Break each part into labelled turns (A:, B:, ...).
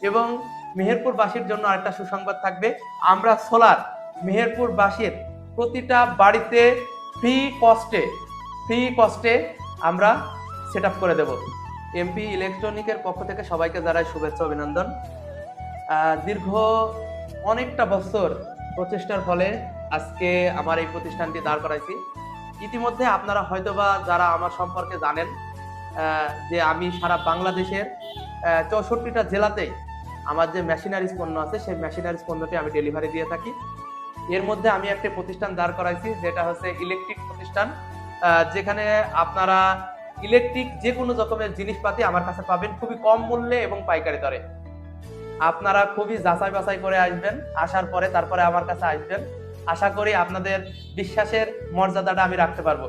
A: এবং মেহেরপুরবাসীর জন্য আরেকটা সুসংবাদ থাকবে, আমরা সোলার মেহেরপুরবাসীর প্রতিটা বাড়িতে ফ্রি কস্টে আমরা সেট আপ করে দেব। এমপি ইলেকট্রনিকের পক্ষ থেকে সবাইকে জানাই শুভেচ্ছা অভিনন্দন। দীর্ঘ অনেকটা বছর প্রচেষ্টার ফলে আজকে আমার এই প্রতিষ্ঠানটি দাঁড় করাইছি। ইতিমধ্যে আপনারা হয়তোবা যারা আমার সম্পর্কে জানেন যে আমি সারা বাংলাদেশের 64টা জেলাতেই আমার যে মেশিনারিজ পণ্য আছে সেই মেশিনারিজ পণ্যটি আমি ডেলিভারি দিয়ে থাকি। এর মধ্যে আমি একটা প্রতিষ্ঠান দাঁড় করাইছি যেটা হচ্ছে ইলেকট্রিক প্রতিষ্ঠান, যেখানে আপনারা ইলেকট্রিক যে কোনো রকমের জিনিসপাতি আমার কাছে পাবেন খুবই কম মূল্যে এবং পাইকারি দরে। আপনারা খুবই যাচাই বাছাই করে আসবেন, আসার পরে তারপরে আমার কাছে আসবেন। আশা করি আপনাদের বিশ্বাসের মর্যাদাটা আমি রাখতে পারবো।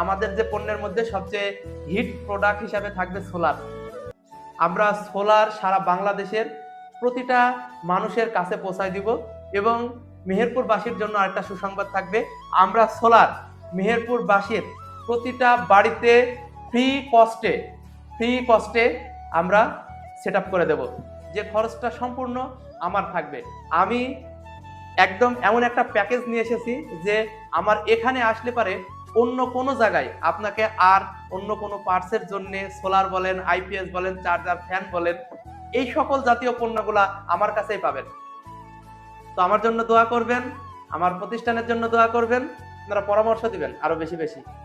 A: আমাদের যে পণ্যের মধ্যে সবচেয়ে হিট প্রোডাক্ট হিসাবে থাকবে সোলার। আমরা সোলার সারা বাংলাদেশের প্রতিটা মানুষের কাছে পৌঁছায় দিব। এবং মেহেরপুরবাসীর জন্য আরেকটা সুসংবাদ থাকবে, আমরা সোলার মেহেরপুরবাসীর প্রতিটা বাড়িতে ফ্রি কস্টে আমরা সেট আপ করে দেব। যে খরচটা সম্পূর্ণ আমার থাকবে। আমি একদম এমন একটা প্যাকেজ নিয়ে এসেছি যে আমার এখানে আসলে পারে অন্য কোনো জায়গায় আপনাকে আর অন্য কোনো পার্টসের জন্য সোলার বলেন, আইপিএস বলেন, চার্জার, ফ্যান বলেন, এই সকল জাতীয় পণ্যগুলা আমার কাছেই পাবেন। তো আমার জন্য দোয়া করবেন, আমার প্রতিষ্ঠানের জন্য দোয়া করবেন, আপনারা পরামর্শ দিবেন আরো বেশি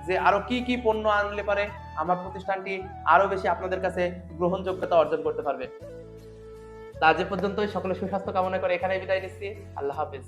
A: যে আরো কি কি পণ্য আনলে পারে আমার প্রতিষ্ঠানটি আরো বেশি আপনাদের কাছে গ্রহণযোগ্যতা অর্জন করতে পারবে। তা আজ পর্যন্তই সকলে সুস্বাস্থ্য কামনা করে এখানে বিদায় নিচ্ছি। আল্লাহ হাফেজ।